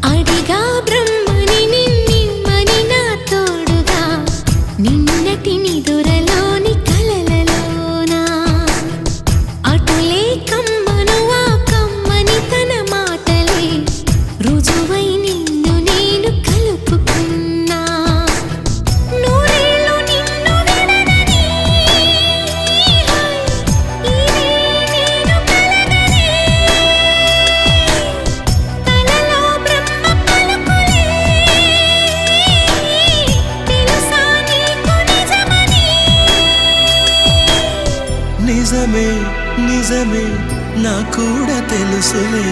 అడిగా బ్రహ్మని నిన్నిమ్మని నా తోడుగా నిన్నటి నిదురలోని కలలలోనా అటులే కమ్మను ఆ కమ్మని తన మాటలే రుజువై నిన్ను నేను కలుపుకున్నా నూరేళ్ళు నిన్ను విడనని ఇదే నేను కలగనే తలలో బ్రహ్మ పలుకులే తెలుసా నీకు నిజమని నిజమే నిజమే నా కూడా తెలుసులే